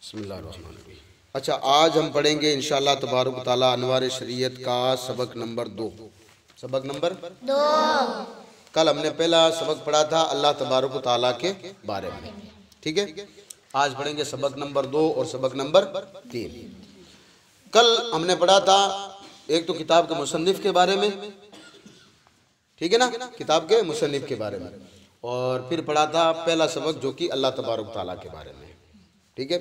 बिस्मिल्लाहिर्रहमानिर्रहीम। अच्छा, आज हम पढ़ेंगे इंशाअल्लाह तबारक व तआला अनवार शरीयत का सबक नंबर 2। सबक नंबर 2। कल हमने पहला सबक पढ़ा था अल्लाह तबारक व तआला के बारे में, ठीक है। आज पढ़ेंगे सबक नंबर 2 और सबक नंबर 3। कल हमने पढ़ा था एक तो किताब के मुसन्निफ के बारे में, ठीक है ना, किताब के मुसन्निफ के बारे में, और फिर पढ़ा था पहला सबक जो कि अल्लाह तबारक व तआला के बारे में, ठीक है।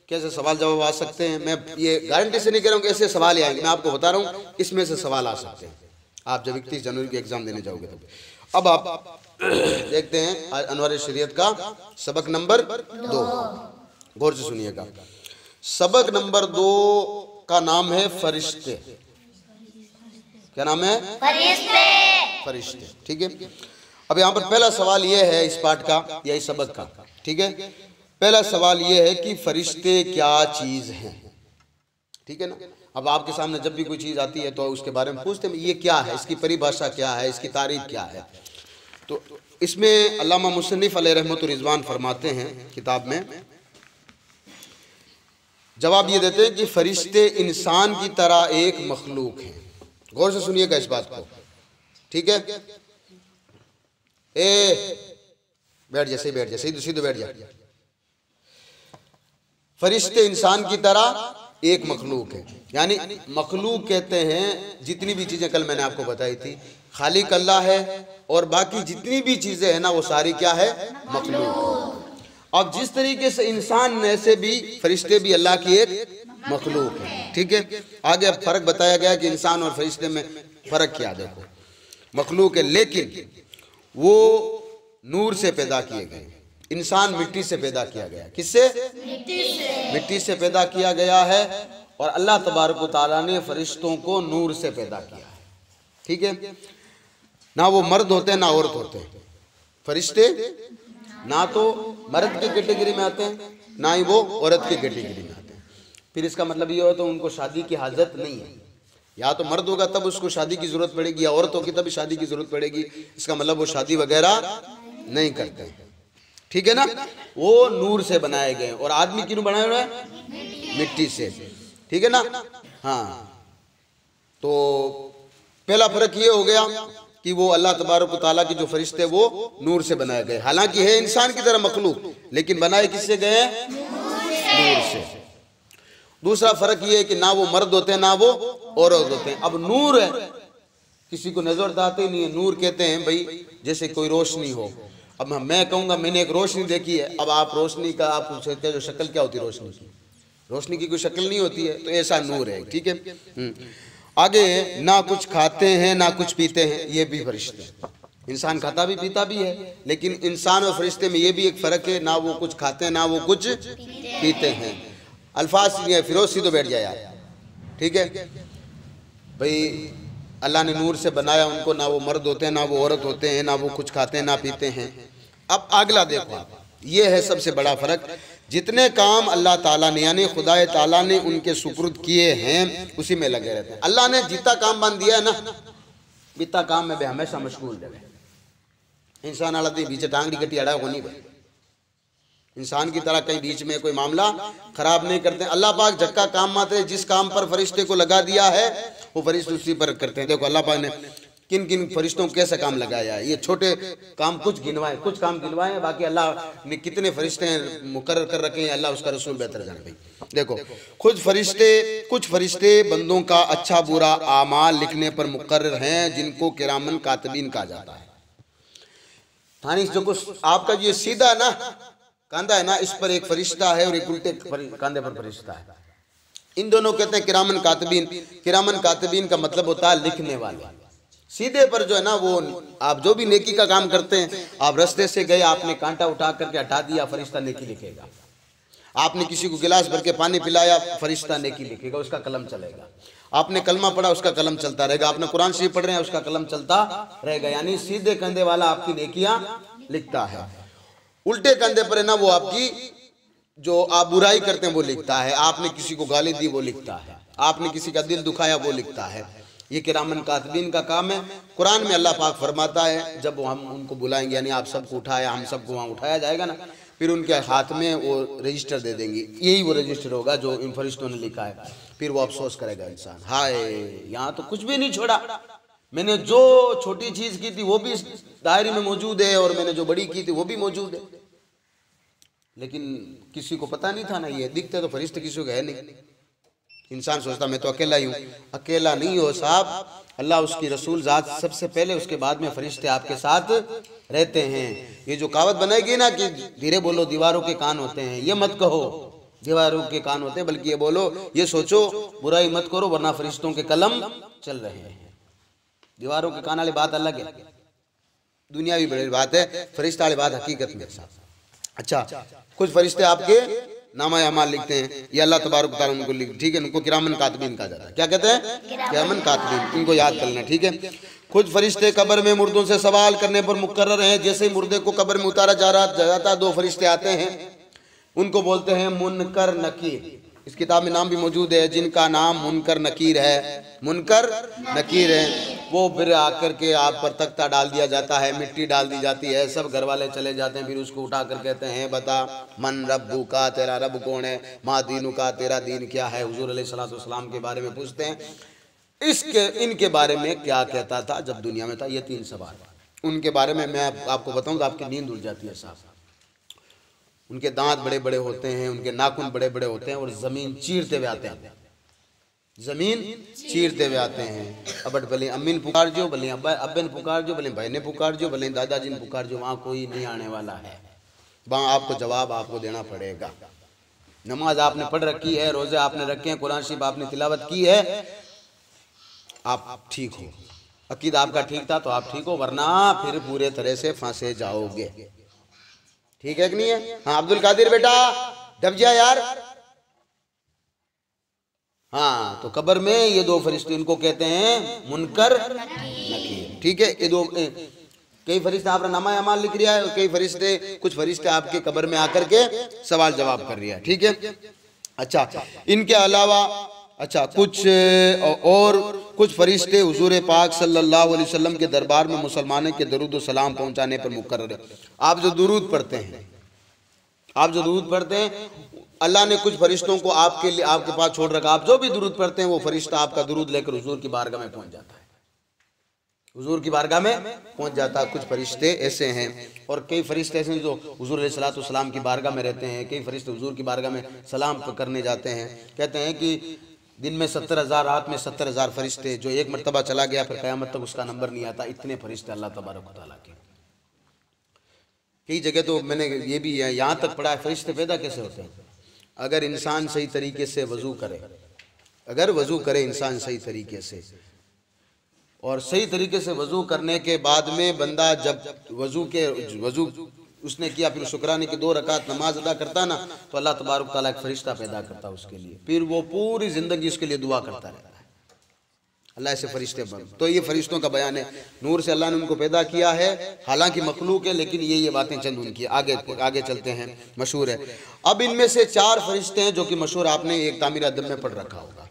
कैसे सवाल जवाब आ सकते हैं, मैं ये गारंटी से नहीं कह रहा हूँ कि ऐसे सवाल ही आएंगे, मैं आपको बता रहा हूँ इसमें से सवाल आ सकते हैं आप जब 31 जनवरी के एग्जाम देने जाओगे तब। अब आप देखते हैं अनवार शरीयत का सबक नंबर 2, गौर से सुनिएगा। सबक नंबर 2 का नाम है फरिश्ते। क्या नाम है? फरिश्ते। फरिश्ते, ठीक है। अब यहाँ पर पहला सवाल यह है इस पाठ का या इस सबक का, ठीक है। पहला सवाल यह है कि फरिश्ते क्या चीज हैं, ठीक है ना। अब आपके सामने जब भी कोई चीज आती है तो उसके बारे में पूछते हैं ये क्या है, इसकी परिभाषा क्या है, इसकी तारीफ क्या है। तो इसमें अल्लामा मुसन्निफ अलैहि रहमतुर रिज़वान फरमाते हैं किताब में, जवाब ये देते हैं कि फरिश्ते इंसान की तरह एक मखलूक है। गौर से सुनिएगा इस बात को, ठीक है। बैठ जा, सही बैठ जा, सीधे बैठ जा। फरिश्ते इंसान की तरह एक मखलूक है, यानी मखलूक कहते हैं जितनी भी चीजें कल मैंने आपको बताई थी, खालिक अल्लाह है और बाकी जितनी भी चीजें हैं ना वो सारी क्या है? मखलूक। अब जिस तरीके से इंसान में से भी फरिश्ते भी अल्लाह की एक मखलूक है, ठीक है। आगे अब फर्क बताया गया कि इंसान और फरिश्ते में फर्क क्या। देखो, मखलूक है लेकिन वो नूर से पैदा किए गए, इंसान मिट्टी से पैदा किया गया। किससे? मिट्टी से पैदा किया गया है, और अल्लाह तबारक व तआला ने फरिश्तों को नूर से पैदा किया है, ठीक है। ना वो मर्द होते हैं ना औरत होते हैं फरिश्ते, ना तो मर्द की कैटेगरी में आते हैं ना ही वो औरत की कैटेगरी में आते हैं। फिर इसका मतलब ये हो तो उनको शादी की हाजत नहीं है, या तो मर्द होगा तब उसको शादी की जरूरत पड़ेगी, या औरत होगी तभी शादी की जरूरत पड़ेगी। इसका मतलब वो शादी वगैरह नहीं करते हैं, ठीक है ना। वो नूर से बनाए गए, और आदमी क्यों बनाए हुए हैं? मिट्टी से, ठीक है ना। हाँ, तो पहला फर्क ये हो गया कि वो अल्लाह तबारक व तआला की जो फरिश्ते वो नूर से बनाए गए, हालांकि है इंसान की तरह मखलूक, लेकिन बनाए किससे गए? नूर से। दूसरा फर्क ये है कि ना वो मर्द होते हैं ना वो औरत होते हैं। अब नूर है, किसी को नजर आते ही नहीं है। नूर कहते हैं भाई जैसे कोई रोशनी हो। अब मैं कहूँगा मैंने एक रोशनी देखी है, अब आप रोशनी का आप पूछते हैं जो शक्ल क्या होती है रोशनी की? रोशनी की कोई शक्ल नहीं होती है, तो ऐसा नूर है, ठीक है। आगे, ना कुछ खाते हैं ना कुछ पीते हैं, ये भी फरिश्ते। इंसान खाता भी पीता भी है, लेकिन इंसान और फरिश्ते में ये भी एक फर्क है, ना वो कुछ खाते हैं ना वो कुछ पीते हैं। अल्फाज फिरोज सीधो बैठ जाए यार, ठीक है भाई। अल्लाह ने नूर से बनाया उनको, ना वो मर्द होते हैं ना वो औरत होते हैं, ना वो कुछ खाते हैं ना पीते हैं। अब अगला देखो आप, ये है सबसे बड़ा फर्क। जितने काम अल्लाह ताला ने यानी खुदा ताला ने उनके सुपुर्द किए हैं उसी में लगे रहते हैं। अल्लाह ने जितना काम बांध दिया है ना, इतना काम में हमेशा मशगूल रहे। इंसान आला दी बीच टांगड़ी कटी अड़ा को नहीं भाई, इंसान की तरह कहीं बीच में कोई मामला खराब नहीं करते। अल्लाह पाक झक्का काम आते, जिस काम पर फरिश्ते को लगा दिया है वो फरिश्ते उसी पर करते हैं। देखो अल्लाह पाक ने किन किन फरिश्तों को कैसे काम लगाया है। ये छोटे काम कुछ गिनवाए, कुछ काम गिनवाए, बाकी अल्लाह ने कितने फरिश्ते मुकर्रर कर रखे हैं, अल्लाह उसका रसूल बेहतर जाने। भाई देखो, कुछ फरिश्ते बंदों का अच्छा बुरा आमाल लिखने पर मुकर्रर हैं, जिनको किरामन कातिबीन कहा जाता है। थानी जो कुछ आपका ये सीधा ना कांधा है ना, इस पर एक फरिश्ता है और एक उल्टे कांधे पर फरिश्ता है। इन दोनों कहते हैं किरामन कातिबीन। किरामन कातिबीन का मतलब होता है लिखने वाले। सीधे पर जो है ना, वो आप जो भी नेकी का काम करते हैं, आप रास्ते से गए, आपने कांटा उठा करके हटा दिया, फरिश्ता नेकी लिखेगा। आपने किसी को गिलास भर के पानी पिलाया, फरिश्ता नेकी लिखेगा, उसका कलम चलेगा। आपने कलमा पढ़ा, उसका कलम चलता रहेगा। आपने कुरान शरीफ पढ़ रहे हैं, उसका कलम चलता रहेगा। यानी सीधे कंधे वाला आपकी नेकियां लिखता है, उल्टे कंधे पर है ना वो आपकी जो आप बुराई करते हैं वो लिखता है। आपने किसी को गाली दी वो लिखता है, आपने किसी का दिल दुखाया वो लिखता है। ये किरामन कातिबीन का काम है। कुरान में अल्लाह पाक फरमाता है जब हम उनको बुलाएंगे, यानी आप सबको उठाया, हम सबको वहाँ उठाया जाएगा ना, फिर उनके हाथ में वो रजिस्टर दे देंगे, यही वो रजिस्टर होगा जो इन फरिश्तों ने लिखा है। फिर वो अफसोस करेगा इंसान, हाय यहाँ तो कुछ भी नहीं छोड़ा, मैंने जो छोटी चीज की थी वो भी इस डायरी में मौजूद है और मैंने जो बड़ी की थी वो भी मौजूद है। लेकिन किसी को पता नहीं था ना, ये दिखते तो फरिश्ते किसी को है नहीं। इंसान सोचता मैं तो अकेला ही हूँ। अकेला नहीं हो साहब, अल्लाह उसकी रसूल जात सबसे पहले, उसके बाद में फरिश्ते आपके साथ रहते हैं। ये जो कहावत बनाएगी ना कि धीरे बोलो दीवारों के कान होते हैं, ये मत कहो दीवारों के कान होते हैं, बल्कि ये बोलो, ये सोचो बुराई मत करो वरना फरिश्तों के कलम चल रहे हैं। दीवारों के कान वाली बात अलग है, दुनियावी बड़ी बात है, फरिश्ता वाली बात हकीकत में साथ। अच्छा, कुछ फरिश्ते आपके नामा अमाल लिखते हैं, ये अल्लाह तबारक तआला उनको लिख, ठीक है, उनको किरामन कातिबीन कहा जाता है। क्या कहते हैं? किरामन कातिबीन, इनको याद कर लेना, ठीक है। कुछ फरिश्ते कब्र में मुर्दों से सवाल करने पर मुकर्रर हैं। जैसे ही मुर्दे को कब्र में उतारा जाता, दो फरिश्ते आते हैं, उनको बोलते हैं मुनकर नकीर। इस किताब में नाम भी मौजूद है जिनका नाम मुनकर नकीर है, मुनकर नकीर है। वो फिर आकर के आप पर तख्ता डाल दिया जाता है, मिट्टी डाल दी जाती है, सब घर वाले चले जाते हैं, फिर उसको उठा कर कहते हैं बता मन रब्बू का, तेरा रब कौन है, माँ दीनू का, तेरा दीन क्या है। हुजूर अलैहिस्सलातु वस्सलाम के बारे में पूछते हैं, इसके इनके बारे में क्या कहता था जब दुनिया में था। ये 3 सवाल उनके बारे में मैं आपको बताऊं तो आपकी नींद उड़ जाती है साहब। उनके दांत बड़े बड़े होते हैं, उनके नाखून बड़े बड़े होते हैं और जमीन चीरते हुए आते हैं, जमीन चीरते हुए आते हैं। अब भले अम्मी ने पुकार जो, भले अब्बे ने पुकार जो, भले भाई ने पुकार जो, भले दादाजी ने पुकार जो, वहाँ कोई नहीं आने वाला है। वहाँ आपको जवाब आपको देना पड़ेगा। नमाज आपने पढ़ रखी है, रोजे आपने रखे हैं, कुरान शरीफ आपने तिलावत की है, आप ठीक हो, अकीदा आपका ठीक था तो आप ठीक हो, वरना फिर पूरे तरह से फंसे जाओगे। ठीक है कि नहीं है? हाँ अब्दुल कादिर बेटा डब जा यार। हाँ, तो कब्र में ये 2 फरिश्ते, इनको कहते हैं मुनकर नकीर, ठीक है। ये 2 कई फरिश्ते आपका नामा अमाल लिख रहा है और कई फरिश्ते, कुछ फरिश्ते आपके कब्र में आकर के सवाल जवाब कर रहा है, ठीक है। अच्छा, इनके अलावा अच्छा कुछ फरिश्ते हुजूर पाक सल्लल्लाहु अलैहि वसल्लम के दरबार में मुसलमानों के दरूद और सलाम पहुंचाने पर मुकर्रर है। आप जो दुरूद पढ़ते हैं, अल्लाह ने कुछ फरिश्तों को आपके लिए आपके पास छोड़ रखा। आप जो भी दुरूद पढ़ते हैं वो फरिश्ता आपका दुरूद लेकर हुजूर की बारगाह में पहुंच जाता है, हुजूर की बारगाह में पहुंच जाता है। कुछ फरिश्ते ऐसे हैं और कई फरिश्ते ऐसे हैं जो हुजूर अलैहिस्सलातु वस्सलाम की बारगाह में रहते हैं। कई फरिश्ते हुजूर की बारगाह में सलाम करने जाते हैं। कहते हैं कि दिन में 70,000, रात में 70,000 फरिश्ते, जो एक मरतबा चला गया फिर क़यामत तक उसका नंबर नहीं आता, इतने फरिश्ते अल्लाह तबारक व तआला के। कई जगह तो मैंने ये भी यहाँ तक पढ़ा है, फरिश्ते पैदा कैसे होते हैं? अगर इंसान सही तरीके से वज़ू करे, अगर वज़ू करे इंसान सही तरीके से, और सही तरीके से वज़ू करने के बाद में बंदा जब वज़ू उसने किया, फिर शुक्राने की 2 रकात नमाज अदा करता ना, तो अल्लाह तबारक तआला एक फरिश्ता पैदा करता है उसके लिए, फिर वो पूरी ज़िंदगी उसके लिए दुआ करता रहता है। अल्लाह से फरिश्ते बन, तो ये फरिश्तों का बयान है। नूर से अल्लाह ने उनको पैदा किया है, हालांकि मखलूक है, लेकिन ये बातें चंद उनकी। आगे चलते हैं, मशहूर है। अब इनमें से 4 फरिश्ते हैं जो कि मशहूर, आपने एक तामीर अदब में पढ़ रखा होगा।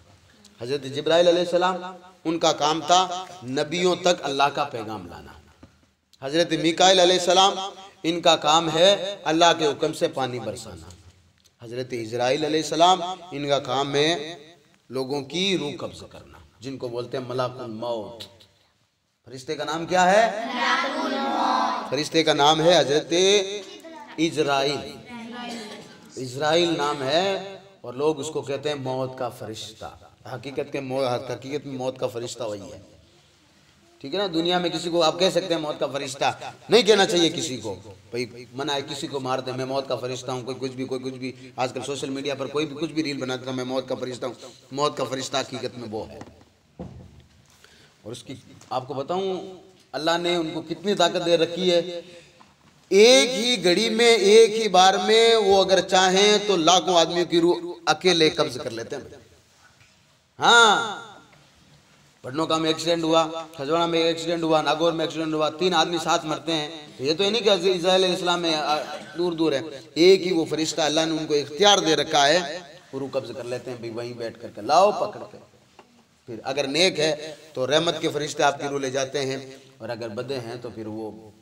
हज़रत जिब्राइल अलैहिस्सलाम, उनका काम था नबियों तक अल्लाह का पैगाम लाना। हज़रत मीकाईल अलैहिस्सलाम, इनका काम है अल्लाह के हुक्म से पानी बरसाना। हज़रत इज़राइल अलैहिस्सलाम, इनका काम है लोगों की रूह कब्ज़ करना, जिनको बोलते हैं मलाकुल मौत। फरिश्ते का नाम क्या है? फरिश्ते का नाम है हज़रत इज़राइल। इज़राइल नाम है और लोग उसको कहते हैं मौत का फरिश्ता। हकीकत में मौत का फरिश्ता वही है, ठीक है ना। दुनिया में किसी को आप कह सकते हैं मौत का फरिश्ता, नहीं कहना चाहिए किसी को, भाई मना है किसी को मार दे मैं मौत का फरिश्ता हूँ। कोई कुछ भी आजकल सोशल मीडिया पर कोई भी कुछ भी रील बना देता, मैं मौत का फरिश्ता हूँ। मौत का फरिश्ता हकीकत में वो है। और उसकी आपको बताऊं अल्लाह ने उनको कितनी ताकत दे रखी है। एक ही घड़ी में, एक ही बार में वो अगर चाहें तो लाखों आदमियों की रूह अकेले कब्ज कर लेते हैं। हाँ, पटनोका में एक्सीडेंट हुआ, खजवाड़ा में एक्सीडेंट हुआ, नागौर में एक्सीडेंट हुआ, 3 आदमी साथ मरते हैं। तो ये तो नहीं कि इज़राइल इस्लाम में दूर है, एक ही वो फरिश्ता अल्लाह ने उनको इख्तियार दे रखा है, वो रूह कब्ज कर लेते हैं। भाई वहीं बैठ करके लाओ पकड़ के। फिर अगर नेक है तो रहमत के फरिश्ते आपकी रूह ले जाते हैं, और अगर बदे हैं तो फिर वो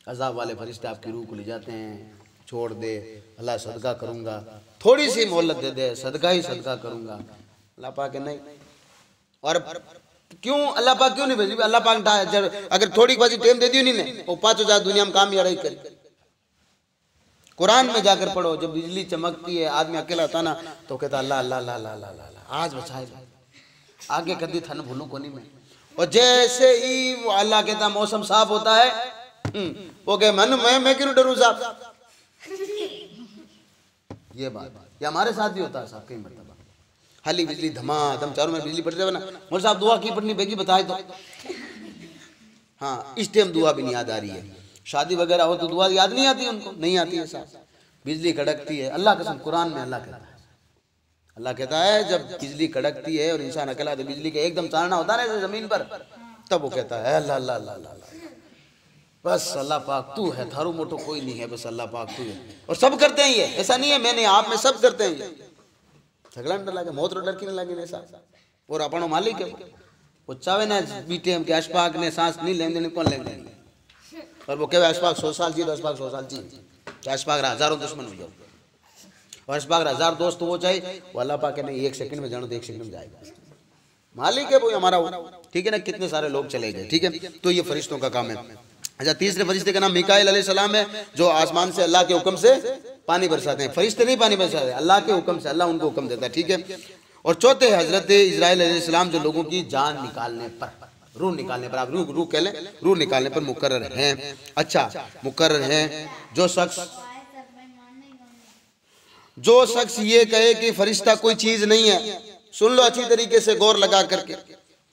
अज़ाब वाले फरिश्ते आपकी रूह को ले जाते हैं। छोड़ दे, अल्लाह सदका करूँगा, थोड़ी सी मोहलत दे दे, सदका ही सदका करूँगा। अल्लाह पाक के नहीं। और क्यों अल्लाह पाक क्यों नहीं भेजी? अल्लाह पाक अगर थोड़ी बाजी टाइम दे दी नहीं वो 5,000 दुनिया में काम यार करे। कुरान में जाकर पढ़ो, जब बिजली चमकती है आदमी अकेला होता ना तो कहता अल्लाह अल्लाह अल्लाह अल्लाह अल्लाह आज बचाए, आगे कभी थन भूलू को नहीं मैं। और जैसे ही वो अल्लाह कहता मौसम साफ होता है वो कहे मन मैं क्यों डरूं साहब। ये बात ये हमारे साथ भी होता है साहब कई मरतबा। हाली बिजली धमाधम चारों में बिजली पड़ जाए ना, मोर साहब दुआ की पढ़नी बेगी बताए तो। हाँ इस टाइम दुआ भी नहीं याद आ रही है। शादी वगैरह हो तो दुआ याद नहीं आती, उनको नहीं आती है साहब। बिजली कड़कती है, अल्लाह कसम कुरान में अल्लाह कहता है जब बिजली कड़कती है और इंसान अकेला तो बिजली के एकदम चालना होता है जमीन पर, तब वो कहता है अल्लाह अल्लाह अल्लाह अल्लाह, बस अल्लाह पाक तू है, थारू मोटो कोई नहीं है, बस अल्लाह पाक तू है। और सब करते हैं ये, ऐसा नहीं है मैंने आप में, सब करते हैं ये। झगड़ा नहीं लगे, मौत डर की नहीं लगी ऐसा। और अपनो मालिक है वो चाहे ना बीटे हम के अशफाक ने सांस नहीं लेने देने कौन लेने देंगे। और वो कहे अशफाक 100 साल जी तो अशफाक 100 साल जी, अशफाक हजारों दुश्मन हो जाओ और अशफाक 1000 दोस्त वो चाहिए, वो अल्लाह पाक नहीं 1 सेकंड में जानो तो 1 सेकंड में जाएगा। मालिक है वो हमारा वो, ठीक है ना। कितने सारे लोग चले गए, ठीक है। तो ये फरिश्तों का काम है। अच्छा तीसरे फरिश्ते का नाम मिकाईल अलैहिस्सलाम है, जो आसमान से अल्लाह के हुक्म से पानी बरसाते हैं। फरिश्ते नहीं पानी बरसाते, अल्लाह के हुक्म से, अल्लाह उनको हुक्म देता है, ठीक है। और चौथे हजरत इजराइल अलैहिस्सलाम जो लोगों की जान निकालने पर, रूह निकालने पर, आप रूह कह लें, रूह निकालने पर मुकर्रर हैं। अच्छा मुकर्रर हैं। जो शख्स ये कहे कि फरिश्ता कोई चीज नहीं है, सुन लो अच्छी तरीके से गौर लगा करके,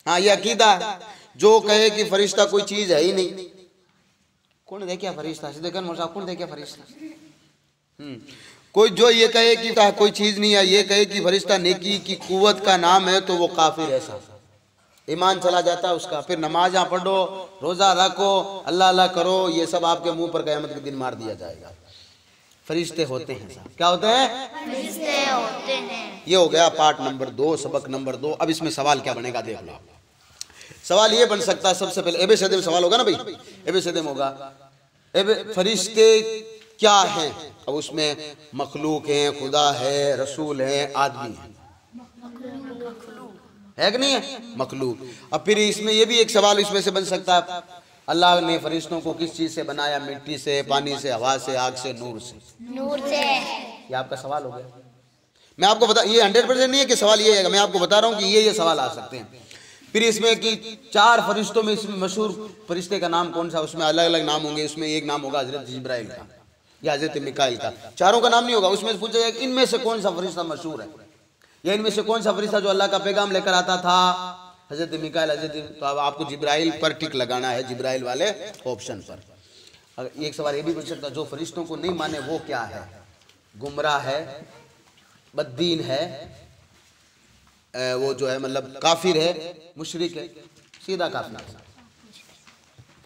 हाँ ये अकीदा है। जो कहे कि फरिश्ता कोई चीज है ही नहीं, कौन देखे फरिश्ता, कौन देखे फरिश्ता। कोई जो ये कहे कि कोई चीज नहीं है, ये कहे कि फरिश्ता नेकी की कुव्वत का नाम है, तो वो काफिर है साहब, ईमान चला जाता है उसका। फिर नमाज़ पढ़ो, रोजा रखो, अल्लाह अल्लाह करो, ये सब आपके मुंह पर क़यामत के दिन मार दिया जाएगा। फरिश्ते होते हैं साहब, क्या होते हैं? फरिश्ते होते हैं। ये हो गया पार्ट नंबर 2, सबक नंबर 2। अब इसमें सवाल क्या बनेगा देख लो। सवाल ये बन सकता है सबसे पहले, एबे सदेम सवाल होगा ना भाई, एबे सदेम होगा, एबे फरिश्ते क्या हैं? अब उसमें मखलूक हैं, खुदा है, रसूल है, आदमी है कि नहीं है? मखलूक। अब फिर इसमें ये भी एक सवाल इसमें से बन सकता है, अल्लाह ने फरिश्तों को किस चीज से बनाया? मिट्टी से, पानी से, हवा से, आग से, नूर से। ये आपका सवाल हो गया। मैं आपको बता, ये 100% नहीं है कि सवाल ये है, मैं आपको बता रहा हूँ कि ये सवाल आ सकते हैं। फिर इसमें कि 4 फरिश्तों में इसमें मशहूर फरिश्ते का नाम कौन सा? उसमें अलग अलग नाम होंगे। उसमें एक नाम होगा हजरत जिब्राइल का या हजरत मिकाईल का, चारों का नाम नहीं होगा। उसमें पूछा जाएगा इनमें से कौन सा फरिश्ता मशहूर है, या इनमें से कौन सा फरिश्ता जो अल्लाह का पैगाम लेकर आता था? हजरत मिकाईल, हजरत। तो अब आपको जिब्राइल पर टिक लगाना है, जिब्राइल वाले ऑप्शन पर। अगर एक सवाल ये भी पूछ सकता है, जो फरिश्तों को नहीं माने वो क्या है? गुमराह है, बद्दीन है, वो जो है मतलब काफिर है, मुशरिक है, सीधा काफिर।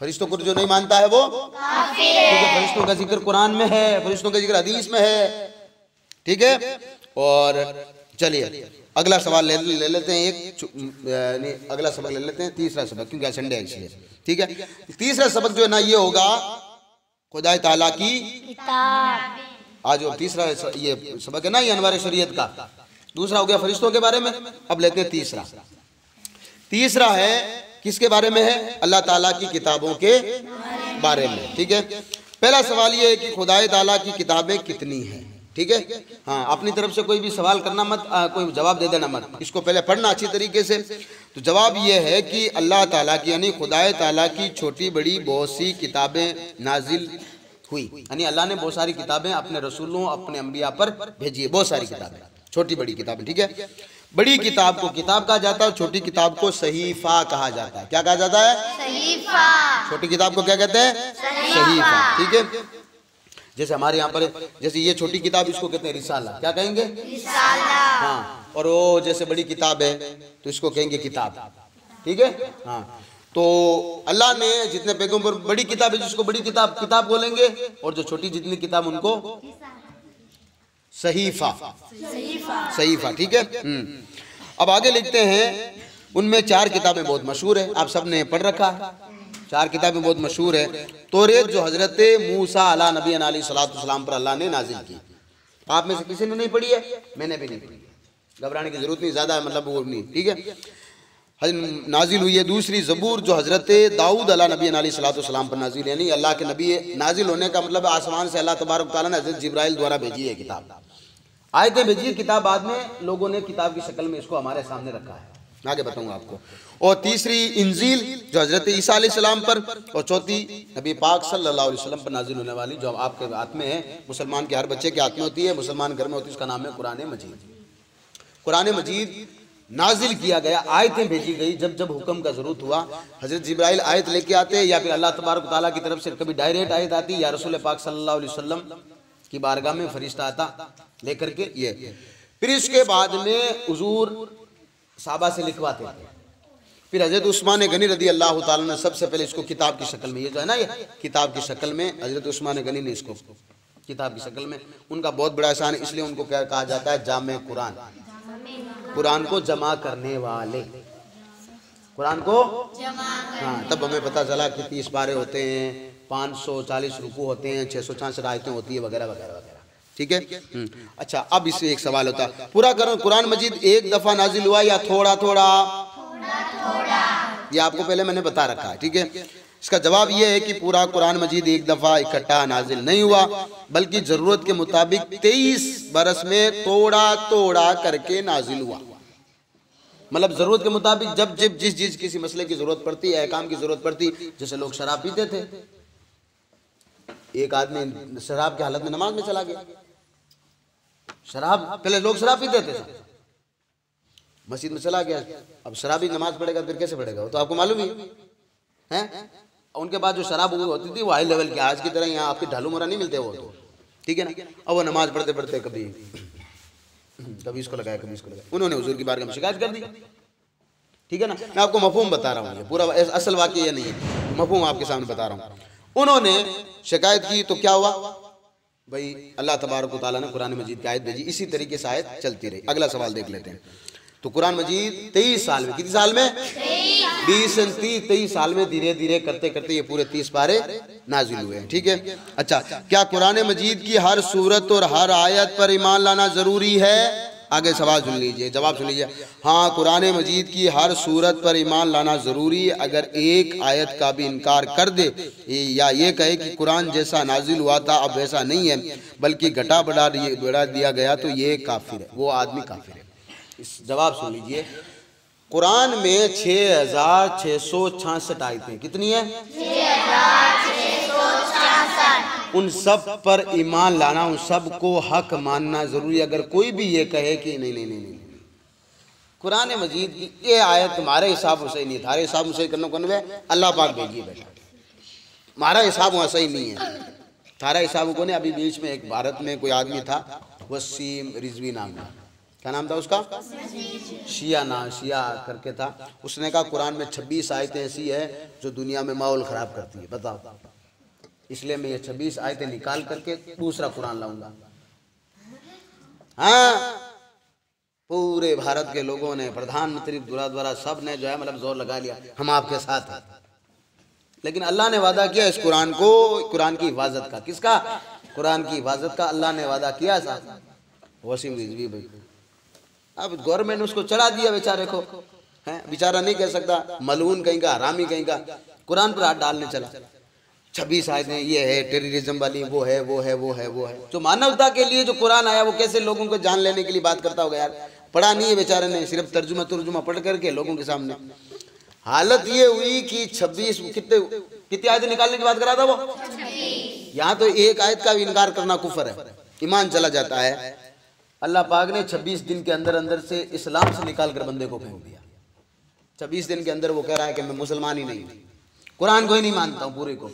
फरिश्तों को जो नहीं मानता है वो काफिर है, क्योंकि फरिश्तों का जिक्र कुरान में है, फरिश्तों का जिक्र हदीस में है, ठीक है। और चलिए अगला सवाल ले लेते हैं, एक अगला सबक ले लेते हैं, तीसरा सबक, क्योंकि संडे है इसलिए, ठीक है। तीसरा सबक जो है ना ये होगा खुदाई ताला की किताब। आज जो तीसरा ये सबक है ना ये अनवार शरीयत का, दूसरा हो गया फरिश्तों के बारे में। अब लेते हैं तीसरा। तीसरा है किसके बारे में है? अल्लाह ताला की किताबों के बारे में, ठीक है। पहला सवाल ये है कि खुदाई ताला की किताबें कितनी हैं, ठीक है। हाँ अपनी तरफ से कोई भी सवाल करना मत, कोई जवाब दे देना मत, इसको पहले पढ़ना अच्छी तरीके से। तो जवाब ये है कि अल्लाह ताला की यानी खुदाई ताला की छोटी बड़ी बहुत सी किताबें नाजिल हुई, यानी अल्लाह ने बहुत सारी किताबें अपने रसूलों, अपने अंबिया पर भेजी है, बहुत सारी किताबें, छोटी बड़ी किताबें, ठीक है। बड़ी किताब को किताब कहा जाता है, छोटी किताब को सहीफा कहा जाता है। क्या कहा जाता है? सहीफा। छोटी किताब को क्या कहते हैं? सहीफा, ठीक है। जैसे हमारे यहाँ पर जैसे ये छोटी किताब इसको कहते हैं रिसाला, क्या कहेंगे? रिसाला। हाँ, और वो जैसे बड़ी किताब है तो इसको कहेंगे किताब, ठीक है। हाँ, तो अल्लाह ने जितने पैगंबर, बड़ी किताब है जिसको बड़ी किताब बोलेंगे, और जो छोटी जितनी किताब उनको सहीफा, सहीफा, ठीक है। अब आगे लिखते हैं, उनमें 4 किताबें बहुत मशहूर है, आप सबने पढ़ रखा है। 4 किताबें बहुत मशहूर है। तौरेत जो हजरत मूसा अला नबी अलैहिस्सलाम पर अल्लाह ने नाजिल की, आप में से किसी ने नहीं पढ़ी है, मैंने भी नहीं पढ़ी, घबराने की जरूरत नहीं, ज्यादा मतलब वो नहीं, ठीक है, नाजिल हुई है। दूसरी ज़बूर जो हजरत दाऊद अला नबी अलैहिस्सलाम पर नाजिल, यानी अल्लाह के नबी, नाजिल होने का मतलब आसमान से अल्लाह तबारक तआला ने हजरत जिब्राइल द्वारा भेजी है किताब, आयतें भेजी है किताब, बाद में लोगों ने किताब की शक्ल में इसको हमारे सामने रखा है, आगे बताऊंगा आपको। और तीसरी इंजील जो हजरत ईसा अलैहिस्सलाम पर, और चौथी नबी पाक सल्लल्लाहु अलैहि वसल्लम पर नाजिल होने वाली जो आपके हाथ में है, मुसलमान के हर बच्चे के हाथ में होती है, मुसलमान घर में होती है, उसका नाम है कुरान मजीद। कुरान मजीद नाजिल किया गया, आयतें भेजी गई जब जब हुक्म का जरूरत हुआ, हजरत जिब्राइल आयत लेके आते, या फिर अल्लाह तबारक तआला की तरफ से कभी डायरेक्ट आयत आती, या रसूल पाक सल्लल्लाहु अलैहि वसल्लम की बारगाह में फरिश्ता आता लेकर के ये, फिर इसके बाद में हुजूर साहबा से लिखवाते थे। फिर हजरत उस्मान गनी रदी अल्लाह ताला ने सबसे पहले इसको किताब की शक्ल में, ये जो है ना, ये किताब की शक्ल में हजरत उस्मान गनी ने इसको किताब की शक्ल में, उनका बहुत बड़ा एहसान है, इसलिए उनको क्या कहा जाता है, जामे कुरान, कुरान को जमा करने वाले, कुरान को हाँ, तब हमें पता चला कि 30 पारे होते हैं, 540 रुकू होते हैं, 664 आयतें होती है, वगैरह वगैरह वगैरह, ठीक है। अच्छा, अब इससे एक सवाल होता है, पूरा कुरान मजीद एक दफा नाजिल हुआ या थोड़ा थोड़ा? ये आपको पहले मैंने बता रखा है, ठीक है। इसका जवाब यह है कि पूरा कुरान मजीद एक दफा इकट्ठा नाजिल नहीं हुआ, बल्कि जरूरत के मुताबिक 23 बरस में थोड़ा थोड़ा करके नाजिल हुआ। मतलब जरूरत के मुताबिक जब जब जिस जिस किसी मसले की जरूरत पड़ती है, काम की जरूरत पड़ती, जैसे लोग शराब पीते थे, एक आदमी शराब की हालत में नमाज में चला गया, शराब, पहले लोग शराब पीते थे, मस्जिद में चला गया, अब शराबी नमाज पढ़ेगा फिर कैसे पढ़ेगा, वो तो आपको मालूम ही है। उनके बाद जो शराब होती थी वो हाई लेवल की, आज की तरह यहाँ आपके ढालू मोरा नहीं मिलते वो तो, ठीक है ना। अब वो नमाज पढ़ते पढ़ते कभी इसको लगाया, कभी इसको लगाया, उन्होंने हुजूर की बारगाह में शिकायत कर दी, ठीक है ना। मैं आपको मफहूम बता रहा हूँ, ये पूरा असल वाक़या ये नहीं है, मफहूम आपके सामने बता रहा हूँ। उन्होंने शिकायत की तो क्या हुआ भाई, अल्लाह तबारक व तआला ने कुरान मजीद की आयत भेजी, इसी तरीके से आयत चलती रही। अगला सवाल देख लेते हैं। तो कुरान मजीद 23 साल में, कितने साल में? 23 साल में धीरे धीरे करते करते ये पूरे 30 पारे नाजिल हुए हैं, ठीक है। अच्छा, क्या कुरान मजीद की हर सूरत और हर आयत पर ईमान लाना जरूरी है? आगे सवाल सुन लीजिए, जवाब सुन लीजिए। हाँ, कुरान मजीद की हर सूरत पर ईमान लाना जरूरी है। अगर एक आयत का भी इनकार कर दे या ये कहे कि कुरान जैसा नाजिल हुआ था अब वैसा नहीं है बल्कि घटा बढ़ा दिया गया, तो ये काफिर है, वो आदमी काफिर है। इस जवाब सुन लीजिए। कुरान में 6666 आयतें, कितनी है? 6666। उन सब पर ईमान लाना, उन सब को हक मानना जरूरी। अगर कोई भी ये कहे कि नहीं नहीं नहीं नहीं, कुरान मजीद की ये आयत तुम्हारे हिसाब से नहीं, थारे हिसाब से करना कौन है? अल्लाह पाक भेजिए बेटा, हमारा हिसाब वहाँ सही नहीं है, थारा हिसाब कौन है? अभी बीच में एक भारत में कोई आदमी था, वसीम रिजवी नाम का, क्या नाम था उसका? शिया करके था। उसने कहा कुरान में 26 आयतें ऐसी है जो दुनिया में माहौल खराब करती है, बताओ, इसलिए मैं ये 26 आयतें निकाल करके दूसरा कुरान लाऊंगा। हाँ, पूरे भारत के लोगों ने, प्रधानमंत्री द्वारा सब ने जो है मतलब जोर लगा लिया, हम आपके साथ हैं। लेकिन अल्लाह ने वादा किया इस कुरान को, कुरान की हिफाजत का। किसका? कुरान की हिफाजत का अल्लाह ने वादा किया था। वसीम रिजवी भाई, अब गवर्नमेंट ने उसको चढ़ा दिया बेचारे को, है बेचारा नहीं कह सकता, मलून कहीं का, हरामी कहीं का, कुरान पर हाथ डालने चला। 26 आयतें ये है टेररिज्म वाली, वो है वो है वो है वो है। जो मानवता के लिए जो कुरान आया वो कैसे लोगों को जान लेने के लिए बात करता होगा यार। पढ़ा नहीं है बेचारे ने, सिर्फ तर्जुमा पढ़ करके लोगों के सामने। हालत ये हुई कि 26 कितनी आयतें निकालने की बात करा था वो। यहाँ तो एक आयत का भी इनकार करना कुफर है, ईमान चला जाता है। अल्लाह पाक ने 26 दिन के अंदर अंदर से इस्लाम से निकाल कर बंदे को फेंक दिया। 26 दिन के अंदर वो कह रहा है कि मैं मुसलमान ही नहीं, कुरान को ही नहीं मानता हूँ पूरे को।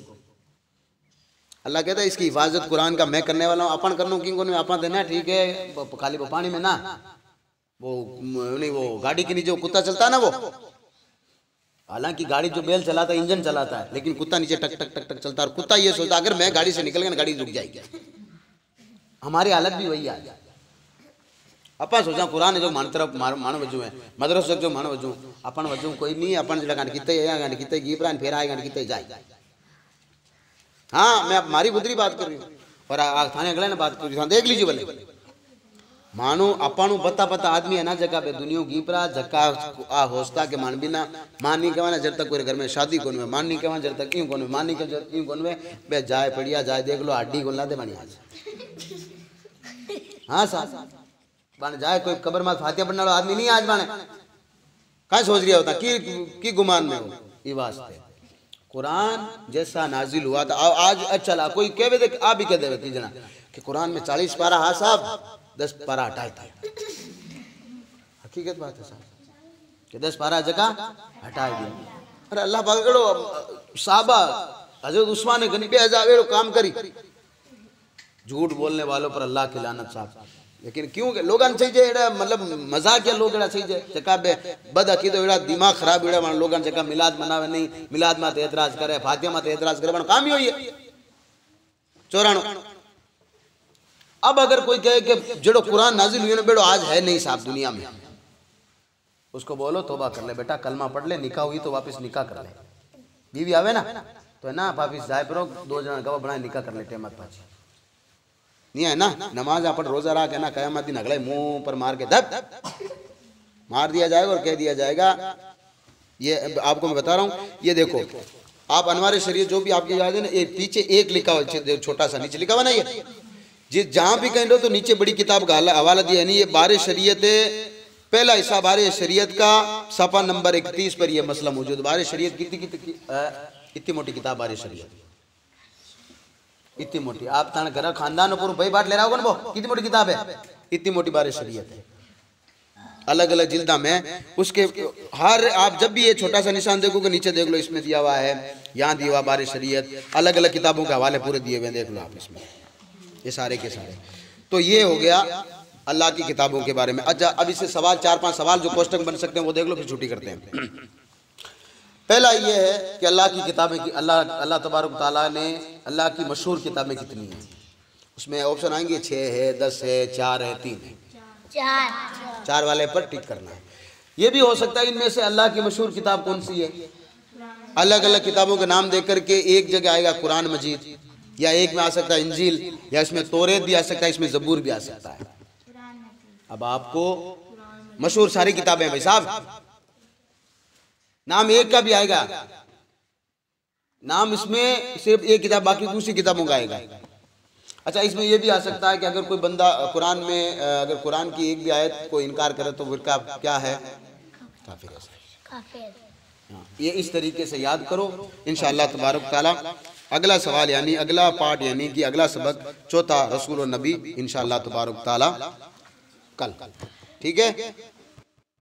अल्लाह कहता है इसकी हिफाजत कुरान का मैं करने वाला हूँ, अपन करना हूँ, किंग आपा देना, ठीक है, खाली वो पानी में ना, वो नहीं, वो गाड़ी के नीचे वो कुत्ता चलता है ना, वो हालांकि गाड़ी जो बैल चलाता है इंजन चलाता है, लेकिन कुत्ता नीचे टक टक टक टक चलता है। और कुत्ता ये सोचता अगर मैं गाड़ी से निकल गया ना गाड़ी रुक जाएगी। हमारी हालत भी वही है। अपन सोचा कुरान जो मान तरफ मान वजू है मदरस जो मान वजू अपन वजू कोई नहीं अपन जड़ा गंड किते है गंड किते गीबरान फेर आए गंड किते जाए। हाँ मैं हमारी बुद्धि बात कर रही हूँ और थाने अगले ने बात कर रही हूँ देख लीजिए भले मानो अपन बता बता आदमी है ना जगह पे दुनिया गीपरा जका आ होस्ता के मान बिना मान नहीं कहना जब तक कोई घर में शादी कोन में मान नहीं कहना जब तक यूं कोन में मान नहीं कह यूं कोन में बे जाए पड़िया जाए देख लो हड्डी गोला दे बनी आज। हाँ साहब बन जाए कोई कब्र में फातिहा पढ़ने वाला आदमी नहीं आज बने क्या सोच रहा होता की गुमान में हो ये वास्ते कुरान जैसा नाजिल हुआ था आज अच्छा कोई कह दे आप भी कह दे तीजना कि कुरान में 40 पारा हाँ साहब 10 पारा हटाए थे हकीकत बात है साहब कि 10 पारा जगह हटाए दिया। अरे अल्लाह पाक एड़ो साहबा हजरत उस्मान गनी पे एड़ो काम करी झूठ बोलने वालों पर अल्लाह की लानत साहब। लेकिन क्यों लोग चाहिए एड़ा मतलब मजाक या लोग एड़ा चाहिए जका बे बद अकीदो एड़ा दिमाग खराब एड़ा मान लोगन जका मिलाद मनावे नहीं मिलाद माते एतराज करे फातिहा माते एतराज करे बन काम ही होई है 94। अब अगर कोई कहे कि जेड़ो कुरान नाजिल हुई ना बेड़ो आज है नहीं साहब दुनिया में उसको बोलो तौबा कर ले बेटा कलमा पढ़ ले निकाह हुई तो वापस निकाह कर ले बीवी आवे ना तो है ना वापस जाए पर 2 जना गवाह बनाए निकाह कर ले टेमत पाची नहीं है ना नमाज अपन रोजा रहा के ना कयामत दिन अगले मुंह पर मार के दब मार दिया जाएगा और कह दिया जाएगा। ये आपको मैं बता रहा हूँ ये देखो आप अनवार शरीयत जो भी आपकी याद है ना ये पीछे एक लिखा हुआ छोटा सा नीचे लिखा हुआ ना ये जिस जहां भी कहीं तो नीचे बड़ी किताब का हवाला दिया नहीं ये बारे शरीयत पहला हिस्सा बारे शरीयत का सफा नंबर 31 पर यह मसला मौजूद। बारे शरीयत इतनी मोटी किताब बारे शरीयत इतनी मोटी आप ताने घर खानदान पूरा भाई बाट ले रहा होगा ना वो कितनी मोटी किताब है इतनी मोटी बारे शरीयत है अलग अलग जिल्दा में उसके हर आप जब भी ये छोटा सा निशान देखोगे नीचे देख लो इसमें दिया हुआ है यहाँ दिया हुआ बारे शरीयत अलग अलग किताबों के हवाले पूरे दिए हुए देख लो आप इसमें ये सारे के सारे। तो ये हो गया अल्लाह की किताबों के बारे में। अच्छा अब इससे सवाल 4-5 सवाल जो क्वेश्चन बन सकते हैं वो देख लो फिर छुट्टी करते हैं। पहला ये है कि अल्लाह की किताबें की अल्लाह तबारक तआला ने अल्लाह की मशहूर किताबें कितनी हैं उसमें ऑप्शन आएंगे 6 है 10 है 4 है 3 है 4 वाले पर टिक करना है। ये भी हो सकता है इनमें से अल्लाह की मशहूर किताब कौन सी है अलग अलग किताबों के नाम देकर के एक जगह आएगा कुरान मजीद या एक में आ सकता है इंजील या इसमें तौरेत भी आ सकता है इसमें जबूर भी आ सकता है। अब आपको मशहूर सारी किताबें भाई साहब नाम एक का भी आएगा नाम इसमें सिर्फ एक किताब बाकी दूसरी किताबों का आएगा। अच्छा इसमें यह भी आ सकता है कि अगर कोई बंदा कुरान में अगर कुरान की एक भी आयत को इनकार करे तो फिर क्या है काफिर। ये इस तरीके से याद करो इंशाअल्लाह तबारक ताला। अगला सवाल यानी अगला पार्ट यानी कि अगला सबक चौथा रसूल और नबी इंशाअल्लाह तबारक ताला कल ठीक है।